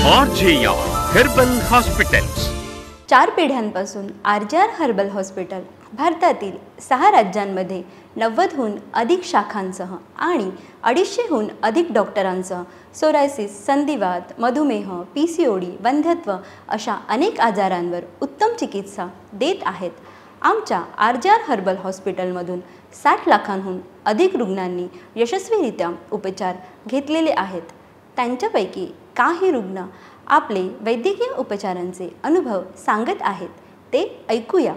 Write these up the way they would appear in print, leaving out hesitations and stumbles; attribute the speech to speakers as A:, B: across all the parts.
A: RJR herbal hospitals.
B: 4 पिढ्यांपासून RJR herbal hospital भारतातील 6 राज्यांमध्ये 90हून अधिक शाखांसह आणि 250हून अधिक डॉक्टरांसह सोरायसिस, संधिवात, मधुमेह, PCOD, वंध्यत्व अशा अनेक आजारांवर उत्तम चिकित्सा देत आहेत। आमच्या RJR हर्बल हॉस्पिटलमधून 60 लाखांहून अधिक रुग्णांनी यशस्वीरित्या उपचार घेतलेले आहेत। त्यांच्यापैकी काही रुग्ण आपले वैद्यकीय उपचारांचे अनुभव सांगत आहेत, ते ऐकूया।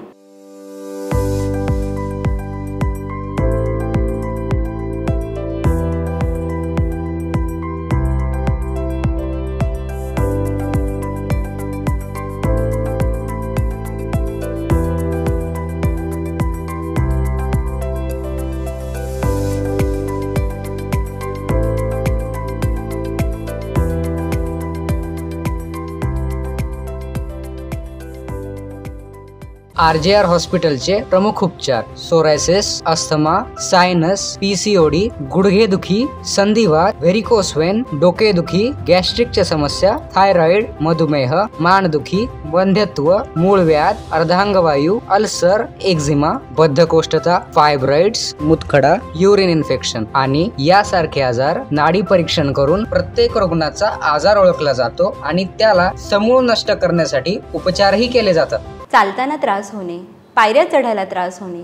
C: RJR हॉस्पिटलचे प्रमुख उपचार सोरायसिस, अस्थमा, सायनस, PCOD, गुडघेदुखी, संधिवात, व्हेरिकोस व्हेन, डोकेदुखी, गॅस्ट्रिकच्या समस्या, थायरॉइड, मधुमेह, मानदुखी, वंध्यत्व, मूळव्याध, अर्धांगवायू, अल्सर, एक्झिमा, बद्धकोष्ठता, फायब्रॉइड्स, मुतखडा, युरिन इन्फेक्शन आणि यासारखे आजार नाडी परीक्षण करून प्रत्येक रुग्णाचा आजार ओळखला जातो आणि त्याला समूळ नष्ट करण्यासाठी उपचारही केले जातात।
B: चालताना त्रास होणे, पायऱ्या चढायला त्रास होणे,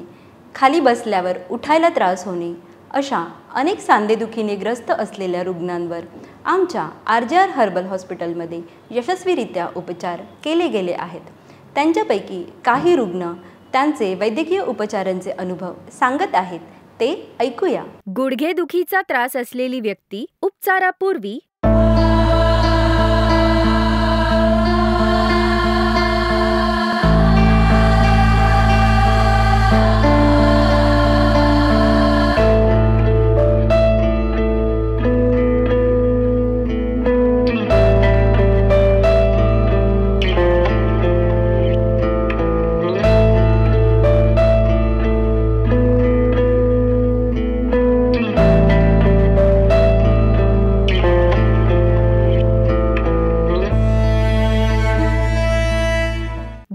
B: खाली बसल्यावर उठायला त्रास होणे अशा अनेक सांधेदुखीने ग्रस्त असलेल्या रुग्णांवर आमच्या RJR हर्बल हॉस्पिटलमध्ये यशस्वीरित्या उपचार केले गेले आहेत। त्यांच्यापैकी काही रुग्ण त्यांचे वैद्यकीय उपचारांचे अनुभव सांगत आहेत, ते ऐकूया।
D: गुडघेदुखीचा त्रास असलेली व्यक्ती उपचारापूर्वी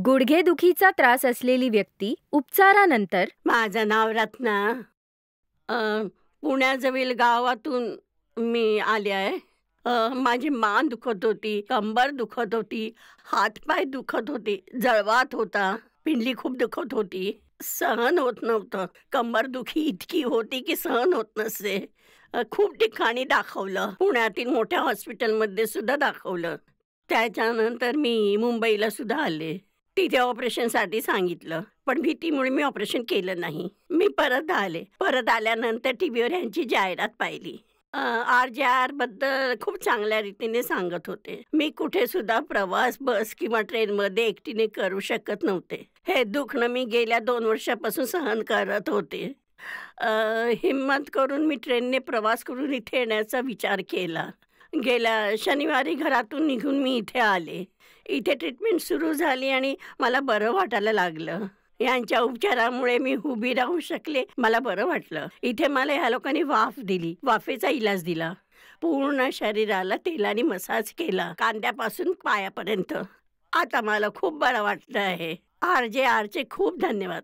D: गुडघेदुखीचा त्रास असलेली व्यक्ती उपचारानंतर
E: माझं नाव रत्ना, पुण्याजवळ गावातून मी आले आहे। माझी मान दुखत होती, कंबर दुखत होती, हातपाय दुखत होते, जळवात होता, पिंडली खूप दुखत होती, सहन होत नव्हतं। कंबर दुखी इतकी होती की सहन होत नसे। खूप ठिकाणी दाखवलं, पुण्यातील मोठ्या हॉस्पिटलमध्ये सुद्धा दाखवलं। त्याच्यानंतर मी मुंबईला सुद्धा आले, तिथे ऑपरेशनसाठी सांगितलं, पण भीतीमुळे मी ऑपरेशन केलं नाही। मी परत आले, परत आल्यानंतर टीव्हीवर यांची जाहिरात पाहिली। RJR बद्दल खूप चांगल्या रीतीने सांगत होते। मी कुठे सुद्धा प्रवास बस किंवा ट्रेनमध्ये एकटीने करू शकत नव्हते। हे दुखणं मी गेल्या 2 वर्षापासून सहन करत होते। हिम्मत करून मी ट्रेनने प्रवास करून इथे येण्याचा विचार केला। गेल्या शनिवारी घरातून निघून मी इथे आले। इथे ट्रीटमेंट सुरू झाली आणि मला बरं वाटायला लागलं। यांच्या उपचारामुळे मी उभी राहू शकले, मला बरं वाटलं। इथे मला ह्या लोकांनी वाफ दिली, वाफेचा इलाज दिला, पूर्ण शरीराला तेलाने मसाज केला, कांद्यापासून पायापर्यंत। आता मला खूप बरं वाटलं आहे। RJRचे खूप धन्यवाद।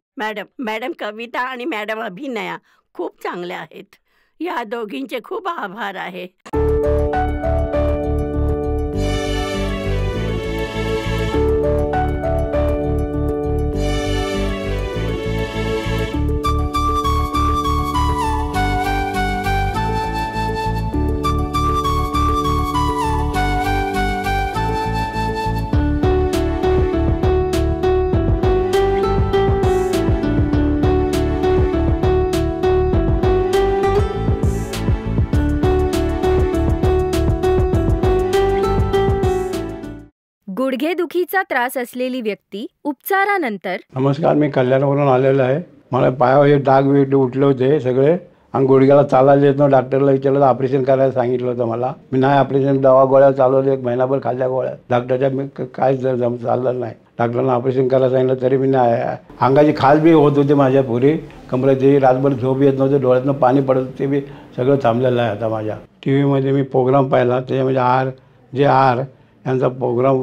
E: मॅडम कविता आणि मॅडम अभिनया खूप चांगल्या आहेत। या दोघींचे खूप आभार आहे।
D: गुडघेदुखीचा त्रास असलेली व्यक्ती उपचारानंतर
F: नमस्कार, मी कल्याणवरून आलेलो आहे। मला पायावर डाग उठले होते सगळे आणि गुडघ्याला चालायला येत नव्हतं। डॉक्टरला विचारलं, ऑपरेशन करायला सांगितलं होतं मला। मी नाही ऑपरेशन, दवा गोळ्या चालवल्या, 1 महिनाभर खाल्ल्या गोळ्या, डॉक्टरच्या मी काय चाललं नाही। डॉक्टरला ऑपरेशन करायला सांगितलं तरी मी नाही। अंगाची खाज बी होत होती माझ्या पुरी, कमरेची रातभर झोप येत नव्हते, डोळ्यातनं पाणी पडत होते, बी सगळं थांबलेलं आहे आता माझ्या। टी व्हीमध्ये मी प्रोग्राम पाहिला, त्याच्यामध्ये यांचा प्रोग्राम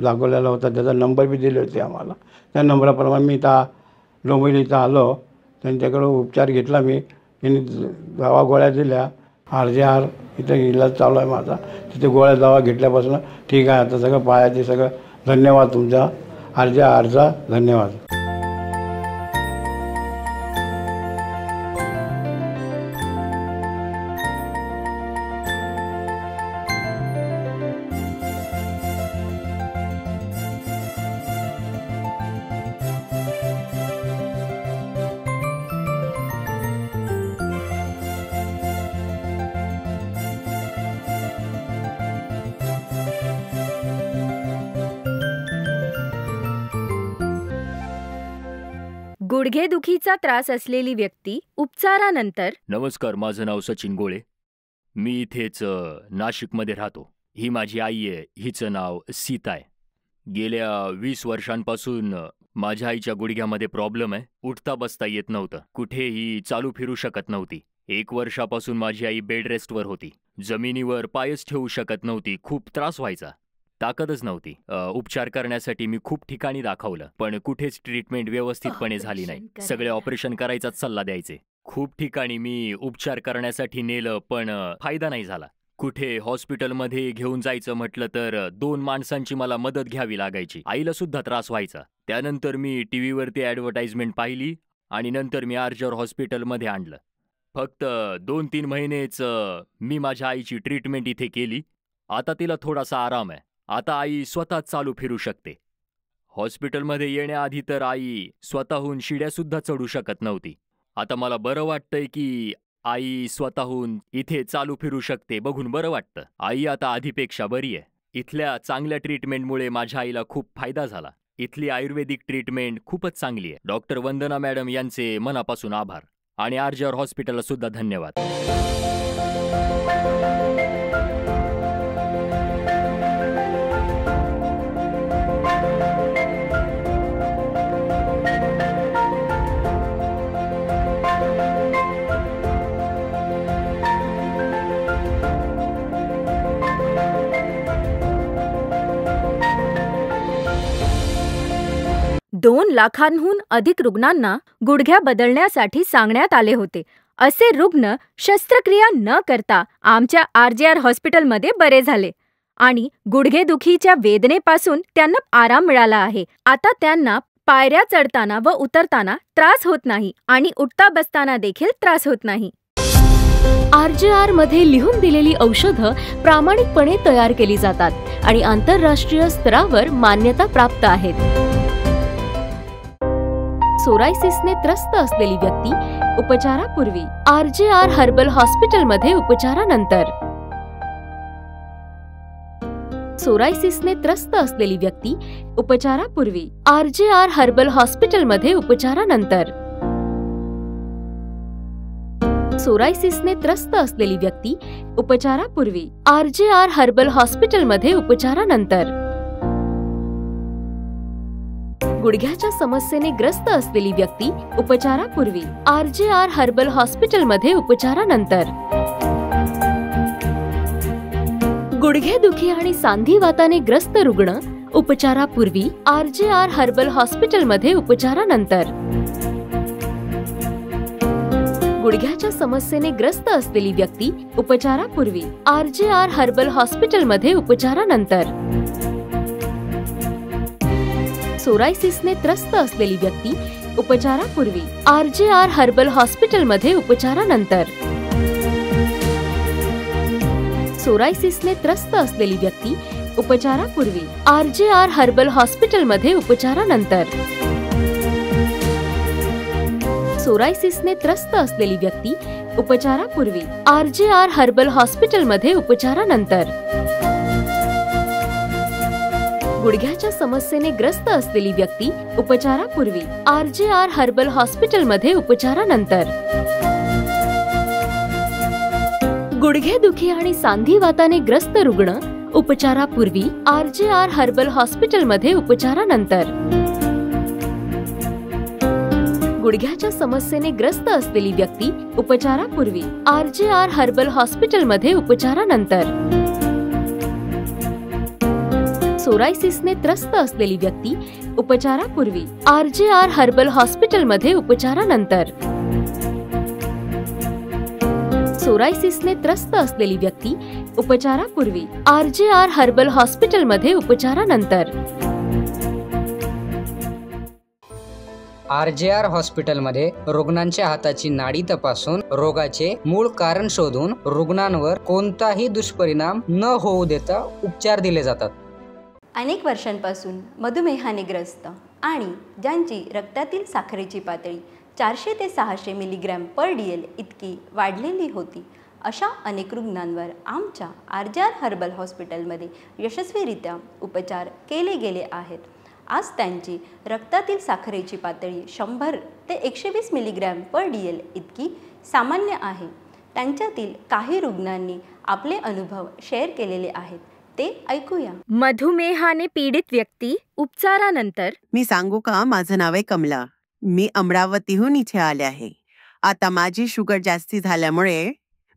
F: दाखवलेला होता, त्याचा नंबर बी दिले होते आम्हाला. त्या नंबराप्रमाणे मी इथं डोंबिवली इथं आलो. त्यांच्याकडे उपचार घेतला मी. त्यांनी दवा गोळ्या दिल्या. RJR इथं इलाज चालू आहे माझा. तिथे गोळ्या दवा घेतल्यापासून ठीक आहे आता सगळं. पायाचे सगळं धन्यवाद तुमचा RJRचा धन्यवाद.
D: गुडघेदुखीचा त्रास असलेली व्यक्ती उपचारानंतर.
G: नमस्कार, माझं नाव सचिन गोळे. मी इथेच नाशिकमध्ये राहतो. ही माझी आई आहे. हिचं नाव सीता आहे. गेल्या 20 वर्षांपासून माझ्या आईच्या गुडघ्यामध्ये प्रॉब्लेम आहे. उठता बसता येत नव्हतं. कुठेही चालू फिरू शकत नव्हती. 1 वर्षापासून माझी आई बेड रेस्टवर होती. जमिनीवर पायच ठेवू शकत नव्हती. खूप त्रास व्हायचा. ताकदच नव्हती. उपचार करण्यासाठी मी खूप ठिकाणी दाखवलं, पण कुठेच ट्रीटमेंट व्यवस्थितपणे झाली नाही. सगळे ऑपरेशन करायचाच सल्ला द्यायचे. खूप ठिकाणी मी उपचार करण्यासाठी नेलं, पण फायदा नाही झाला. कुठे हॉस्पिटलमध्ये घेऊन जायचं म्हटलं तर 2 माणसांची मला मदत घ्यावी लागायची. आईला सुद्धा त्रास व्हायचा. त्यानंतर मी टीव्हीवरती ॲडव्हर्टाइजमेंट पाहिली आणि नंतर मी RJR हॉस्पिटलमध्ये आणलं. फक्त 2-3 महिनेच मी माझ्या आईची ट्रीटमेंट इथे केली. आता तिला थोडासा आराम आहे. आता आई स्वतः चालू फिरू शकते. हॉस्पिटलमध्ये येण्याआधी तर आई स्वतःहून शिड्यासुद्धा चढू शकत नव्हती. आता मला बरं वाटतंय की आई स्वतःहून इथे चालू फिरू शकते. बघून बरं वाटतं. आई आता आधीपेक्षा बरी आहे. इथल्या चांगल्या ट्रीटमेंटमुळे माझ्या आईला खूप फायदा झाला. इथली आयुर्वेदिक ट्रीटमेंट खूपच चांगली आहे. डॉक्टर वंदना मॅडम यांचे मनापासून आभार आणि RJR हॉस्पिटलला सुद्धा धन्यवाद.
D: दोन लाखांहून अधिक रुग्णांना गुडघ्या बदलण्यासाठी सांगण्यात आले होते. असे रुग्ण शस्त्रक्रिया न करता आमच्या RJR हॉस्पिटलमध्ये बरे झाले आणि गुडघेदुखीच्या वेदनेपासून त्यांना आराम मिळाला आहे. आता त्यांना पायऱ्या चढताना व उतरताना त्रास होत नाही आणि उठता बसताना देखील त्रास होत नाही.
H: RJR मध्ये लिहून दिलेली औषधं प्रामाणिकपणे तयार केली जातात आणि आंतरराष्ट्रीय स्तरावर मान्यता प्राप्त आहेत. सोरायसिसने त्रस्त असलेली व्यक्ती उपचारापूर्वी RJR हर्बल हॉस्पिटलमध्ये उपचारानंतर. सोरायसिसने त्रस्त असलेली व्यक्ती उपचारापूर्वी RJR हर्बल हॉस्पिटलमध्ये उपचारानंतर. सोरायसिसने त्रस्त असलेली व्यक्ती उपचारापूर्वी RJR हर्बल हॉस्पिटलमध्ये उपचारानंतर. गुडघ्याच्या समस्येने ग्रस्त असलेली व्यक्ती उपचारापूर्वी RJR हर्बल हॉस्पिटलमध्ये उपचारानंतर. गुडघेदुखी आणि सांधिवाताने ग्रस्त रुग्ण उपचारापूर्वी RJR हर्बल हॉस्पिटलमध्ये उपचारानंतर. गुडघ्याच्या समस्येने ग्रस्त असलेली व्यक्ती उपचारापूर्वी RJR हर्बल हॉस्पिटलमध्ये उपचारानंतर. सोरायसिसने त्रस्त असलेली व्यक्ती उपचारापूर्वी RJR हर्बल हॉस्पिटलमध्ये उपचारानंतर. सोरायसिसने त्रस्त असलेली व्यक्ती उपचारापूर्वी RJR हर्बल हॉस्पिटलमध्ये उपचारानंतर. सोरायसिसने त्रस्त असलेली व्यक्ती उपचारापूर्वी RJR हर्बल हॉस्पिटलमध्ये उपचारानंतर. गुडघ्याच्या समस्येने ग्रस्त असलेली व्यक्ती उपचारापूर्वी RJR हर्बल हॉस्पिटलमध्ये उपचारानंतर. गुडघेदुखी आणि सांधिवाताने ग्रस्त रुग्ण उपचारापूर्वी RJR हर्बल हॉस्पिटलमध्ये उपचारानंतर. गुडघ्याच्या समस्येने ग्रस्त असलेली व्यक्ती उपचारापूर्वी RJR हर्बल हॉस्पिटलमध्ये उपचारानंतर. सोरायसिसने त्रस्त असलेली व्यक्ती उपचारापूर्वी, RJR हर्बल हॉस्पिटलमध्ये उपचारानंतर. सोरायसिसने त्रस्त असलेली व्यक्ती उपचारापूर्वी, RJR हर्बल हॉस्पिटलमध्ये उपचारानंतर.
C: RJR हॉस्पिटलमध्ये रुग्णांच्या हाताची नाडी तपासून रोगाचे मूळ कारण शोधून रुग्णांवर कोणताही दुष्परिणाम न होऊ देता उपचार दिले जातात.
B: अनेक वर्षांपासून मधुमेहाने ग्रस्त आणि ज्यांची रक्तातील साखरेची पातळी 400 ते 600 मिलीग्रॅम पर DL इतकी वाढलेली होती, अशा अनेक रुग्णांवर आमच्या RJR हर्बल हॉस्पिटलमध्ये यशस्वीरित्या उपचार केले गेले आहेत. आज त्यांची रक्तातील साखरेची पातळी 100 ते 120 मिलीग्रॅम पर DL इतकी सामान्य आहे. त्यांच्यातील काही रुग्णांनी आपले अनुभव शेअर केलेले आहेत, ते ऐकूया.
D: मधुमेहाने पीडित व्यक्ती उपचारानंतर.
I: मी सांगू का, माझं नाव आहे कमला. मी अमरावतीहून इथे आले आहे. आता माझी शुगर जास्ती झाल्यामुळे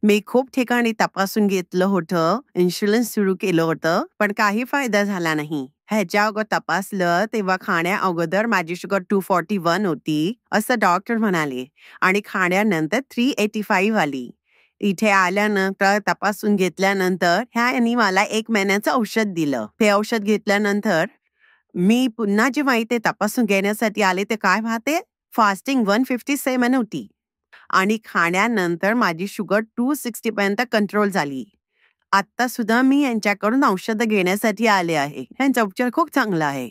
I: मी खूप ठिकाणी तपासून घेतलं होतं, इन्शुरन्स सुरू केलं होतं, पण काही फायदा झाला नाही. ह्याच्या अगोदर तपासलं तेव्हा खाण्या अगोदर माझी शुगर 241 होती असं डॉक्टर म्हणाले आणि खाण्यानंतर 385 आली. इथे आल्यानंतर तपासून घेतल्यानंतर ह्यांनी मला 1 महिन्याचं औषध दिलं. ते औषध घेतल्यानंतर मी पुन्हा जेव्हा इथे तपासून घेण्यासाठी आले ते काय पाहते, फास्टिंग 157 होती आणि खाण्यानंतर माझी शुगर 260 पर्यंत कंट्रोल झाली. आता सुद्धा मी यांच्याकडून औषधं घेण्यासाठी आले आहे. यांचा उपचार खूप चांगला आहे.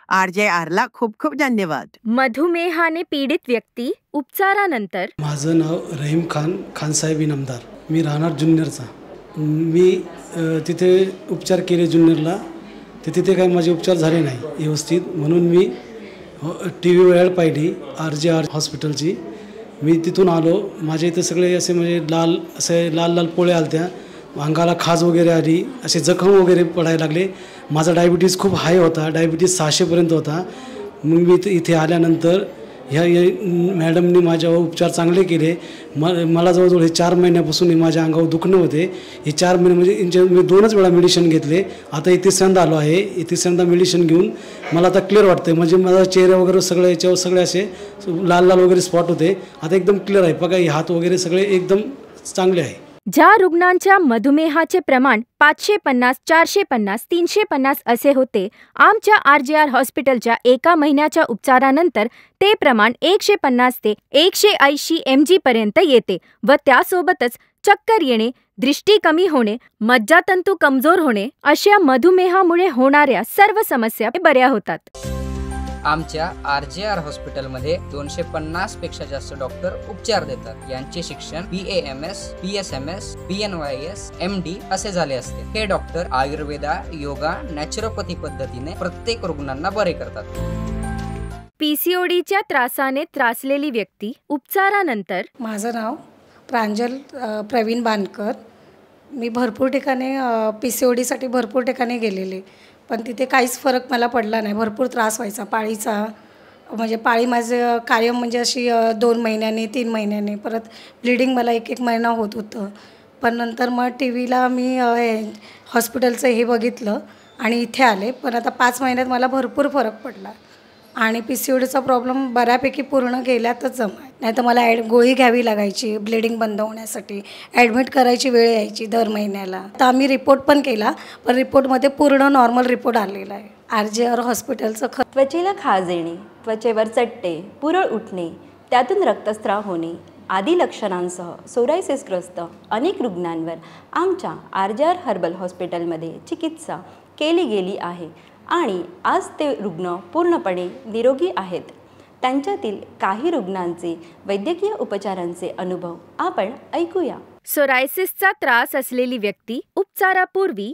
I: RJRला खूप खूप धन्यवाद.
D: मधुमेहाने पीडित व्यक्ती उपचारानंतर.
J: माझं नाव रहीम खानसाहेब इनामदार. मी राहणार जुन्नरचा. मी तिथे उपचार केले जुन्नरला, तिथे काही माझे उपचार झाले नाही व्यवस्थित, म्हणून मी TV ॲड पाहिली RJR हॉस्पिटलची. मी तिथून आलो. माझ्या इथे सगळे असे म्हणजे लाल लाल पोळे आलत्या, अंगाला खाज वगैरे आली, असे जखम वगैरे पडायला लागले. माझा डायबिटीज खूप हाय होता, डायबिटीज 600पर्यंत होता. मग मी इथे आल्यानंतर ह्या मॅडमनी माझ्यावर उपचार चांगले केले. मला जवळजवळ हे 4 महिन्यापासून माझ्या अंगावर दुखणं होते. हे 4 महिने म्हणजे मी 2च वेळा मेडिसिन घेतले. आता हे तिसऱ्यांदा आलो आहे. हे तिसऱ्यांदा मेडिसिन घेऊन मला आता क्लिअर वाटतं. म्हणजे माझा चेहरा वगैरे सगळे याच्यावर सगळे असे लाल लाल वगैरे स्पॉट होते, आता एकदम क्लिअर आहे. बघा हे हात वगैरे सगळे एकदम चांगले आहे.
D: ज्या रुग्णांच्या मधुमेहाचे प्रमाण 550, 450, 350 असे होते, आमच्या RJR हॉस्पिटलच्या 1 महिन्याच्या उपचारानंतर ते प्रमाण 150 ते 180 mg पर्यंत येते व त्यासोबतच चक्कर येणे, दृष्टी कमी होणे, मज्जातंतू कमजोर होणे अशा मधुमेहामुळे होणाऱ्या सर्व समस्या बऱ्या होतात.
C: आमच्या RJR हॉस्पिटलमध्ये 250 पेक्षा जास्त डॉक्टर उपचार देतात. यांचे शिक्षण BAMS, PSMS, BNYS, MD असे झाले असते. हे डॉक्टर आयुर्वेदा, योगा, नॅचरोपॅथी पद्धतीने प्रत्येक रुग्णांना बरे करतात.
D: PCODच्या त्रासाने त्रासलेली व्यक्ती उपचारानंतर.
K: माझं नाव प्रांजल प्रवीण बानकर. मी भरपूर ठिकाणी PCODसाठी भरपूर ठिकाणी गेलेले, पण तिथे काहीच फरक मला पडला नाही. भरपूर त्रास व्हायचा पाळीचा. म्हणजे पाळी माझं कायम म्हणजे अशी 2 महिन्याने 3 महिन्याने, परत ब्लिडिंग मला 1 महिना होत होतं. पण नंतर मग TVला मी हॉस्पिटलचं हे बघितलं आणि इथे आले. पण आता 5 महिन्यात मला भरपूर फरक पडला आणि PCODचा प्रॉब्लेम बऱ्यापैकी पूर्ण गेल्यातच जमाय. नाही तर मला गोळी घ्यावी लागायची ब्लिडिंग बंद होण्यासाठी, ॲडमिट करायची वेळ यायची दर महिन्याला. तर आम्ही रिपोर्ट पण केला, पण रिपोर्टमध्ये पूर्ण नॉर्मल रिपोर्ट आलेला आहे. RJR हॉस्पिटलचं
B: त्वचेला खाज येणे, त्वचेवर चट्टे, पुरळ उठणे, त्यातून रक्तस्राव होणे आदी लक्षणांसह सोरायसिसग्रस्त अनेक रुग्णांवर आमच्या RJR हर्बल हॉस्पिटलमध्ये चिकित्सा केली गेली आहे आणि आज ते रुग्ण पूर्णपणे निरोगी आहेत. त्यांच्यातील काही रुग्णांचे वैद्यकीय उपचारांचे अनुभव आपण ऐकूया.
D: सोरायसिसचा त्रास असलेली व्यक्ती उपचारापूर्वी.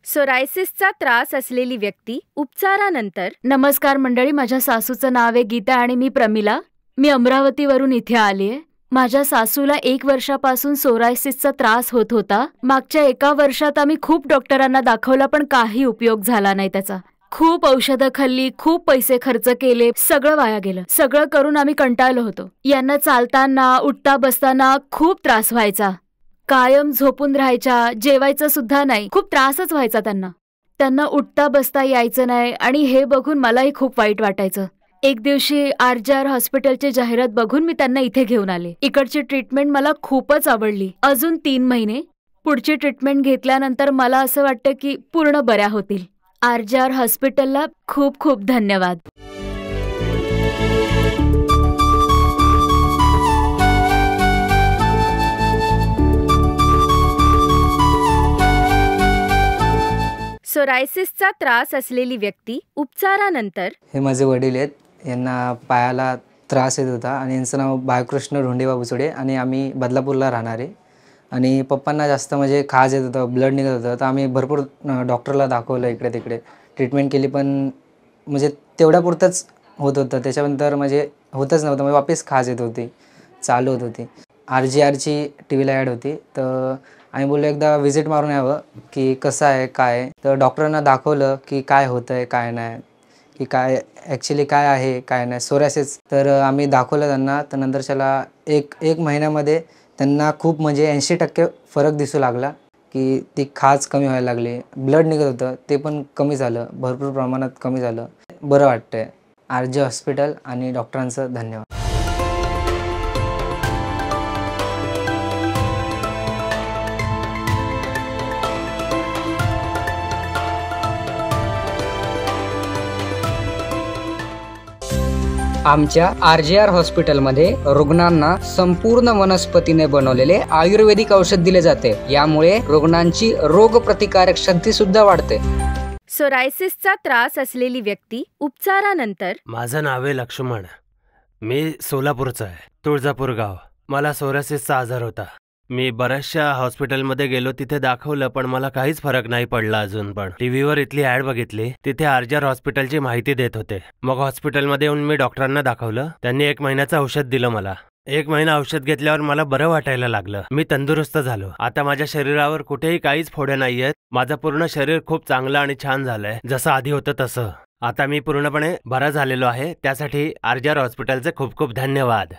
D: सोरायसिसचा त्रास असलेली व्यक्ती उपचारानंतर.
H: नमस्कार मंडळी, माझ्या सासूचं नाव आहे गीता आणि मी प्रमिला. मी अमरावतीवरून इथे आली आहे. माझ्या सासूला 1 वर्षापासून सोरायसिसचा त्रास होत होता. मागच्या 1 वर्षात आम्ही खूप डॉक्टरांना दाखवला, पण काही उपयोग झाला नाही त्याचा. खूप औषधं खाल्ली, खूप पैसे खर्च केले, सगळं वाया गेलं. सगळं करून आम्ही कंटाळलो होतो. यांना चालताना उठता बसताना खूप त्रास व्हायचा. कायम झोपून राहायच्या, जेवायचं सुद्धा नाही. खूप त्रासच व्हायचा त्यांना उठता बसता यायचं नाही आणि हे बघून मलाही खूप वाईट वाटायचं. एक दिवशी RJR हॉस्पिटलची जाहिरात बघून मी त्यांना इथे घेऊन आले. इकडची ट्रीटमेंट मला खूपच आवडली. अजून 3 महिने पुढची ट्रीटमेंट घेतल्यानंतर मला असं वाटतं की पूर्ण बऱ्या होतील. RJR हॉस्पिटलला खूप खूप धन्यवाद.
D: सोरायसिसचा त्रास असलेली व्यक्ती उपचारानंतर.
C: हे माझे वडील आहेत. यांना पायाला त्रास येत होता आणि यांचं नाव बाळकृष्ण ढोंडेबाबू चुडे आणि आम्ही बदलापूरला राहणार आहे. आणि पप्पांना जास्त म्हणजे खाज येत होतं, ब्लड निघत होतं. तर आम्ही भरपूर डॉक्टरला दाखवलं, इकडे तिकडे ट्रीटमेंट केली, पण म्हणजे तेवढ्यापुरतंच होत होतं. त्याच्यानंतर म्हणजे होतच नव्हतं. म्हणजे वापस खाज येत होती, चालू होत होती. RJRची TV ला ॲड होती, तर आम्ही बोललो एकदा व्हिजिट मारून यावं की कसं आहे काय आहे. तर डॉक्टरांना दाखवलं की काय होतं आहे काय नाही, की काय ॲक्च्युली काय आहे काय नाही सोरायसिस. तर आम्ही दाखवलं त्यांना. तर नंतरच्याला एक महिन्यामध्ये त्यांना खूप म्हणजे 80% फरक दिसू लागला, की ती खाज कमी व्हायला लागली. ब्लड निघत होतं ते पण कमी झालं, भरपूर प्रमाणात कमी झालं. बरं वाटतं आहे. RJ हॉस्पिटल आणि डॉक्टरांचं धन्यवाद. आमच्या RJR हॉस्पिटलमध्ये रुग्णांना संपूर्ण वनस्पतीने बनवलेले आयुर्वेदिक औषध दिले जाते. यामुळे रुग्णांची रोगप्रतिकारक शक्ती सुद्धा वाढते.
D: सोरायसिसचा त्रास असलेली व्यक्ती उपचारानंतर.
L: माझं नाव आहे लक्ष्मण. मी सोलापूरचा आहे, तुळजापूर गाव. मला सोरायसिसचा आजार होता. मी बऱ्याचशा हॉस्पिटलमध्ये गेलो, तिथे दाखवलं, पण मला काहीच फरक नाही पडला अजून. पण टीव्हीवर इथली ॲड बघितली, तिथे RJR हॉस्पिटलची माहिती देत होते. मग हॉस्पिटलमध्ये येऊन मी डॉक्टरांना दाखवलं. त्यांनी 1 महिन्याचं औषध दिलं मला. 1 महिना औषध घेतल्यावर मला बरं वाटायला लागलं. मी तंदुरुस्त झालो. आता माझ्या शरीरावर कुठेही काहीच फोड्या नाहीयेत. माझं पूर्ण शरीर खूप चांगलं आणि छान झालंय, जसं आधी होतं तसं. आता मी पूर्णपणे बरा झालेलो आहे. त्यासाठी RJR हॉस्पिटलचे खूप खूप धन्यवाद.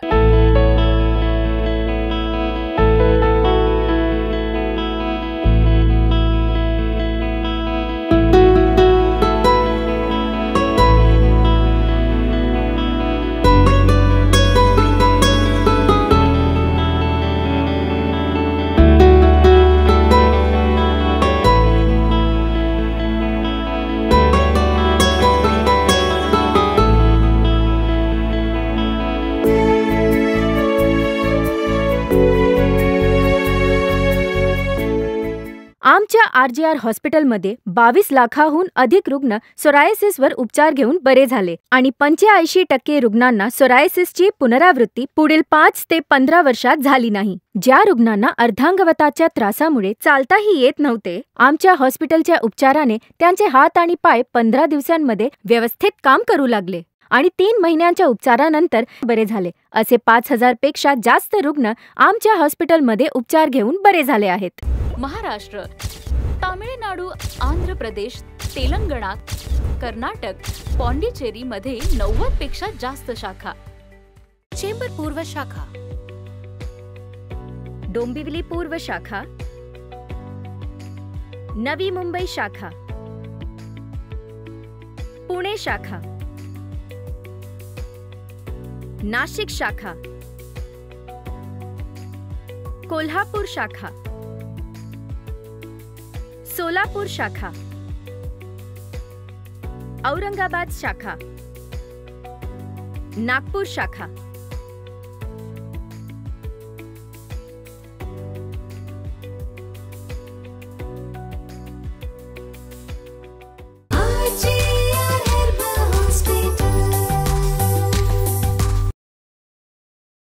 D: आमच्या RJR हॉस्पिटलमध्ये 22 लाखाहून अधिक रुग्ण सोरायसिसवर उपचार घेऊन बरे झाले आणि 85% रुग्णांना सोरायसिसची पुनरावृत्ती पुढील 5 ते 15 वर्षात झाली नाही. ज्या रुग्णांना अर्धांगवताच्या त्रासामुळे चालताही येत नव्हते, आमच्या हॉस्पिटलच्या उपचाराने त्यांचे हात आणि पाय 15 दिवसांमध्ये व्यवस्थित काम करू लागले आणि 3 महिन्यांच्या उपचारानंतर बरे झाले. असे 5000 पेक्षा जास्त रुग्ण आमच्या हॉस्पिटलमध्ये उपचार घेऊन बरे झाले आहेत.
H: महाराष्ट्र, तामिळनाडू, आंध्र प्रदेश, तेलंगणा, कर्नाटक, पॉंडिचेरी मध्ये 90 पेक्षा जास्त शाखा.
D: चेंबूर पूर्व शाखा, डोंबिवली पूर्व शाखा, नवी मुंबई शाखा, पुणे शाखा, नाशिक शाखा, कोल्हापूर शाखा, सोलापूर शाखा, औरंगाबाद शाखा, नागपूर शाखा,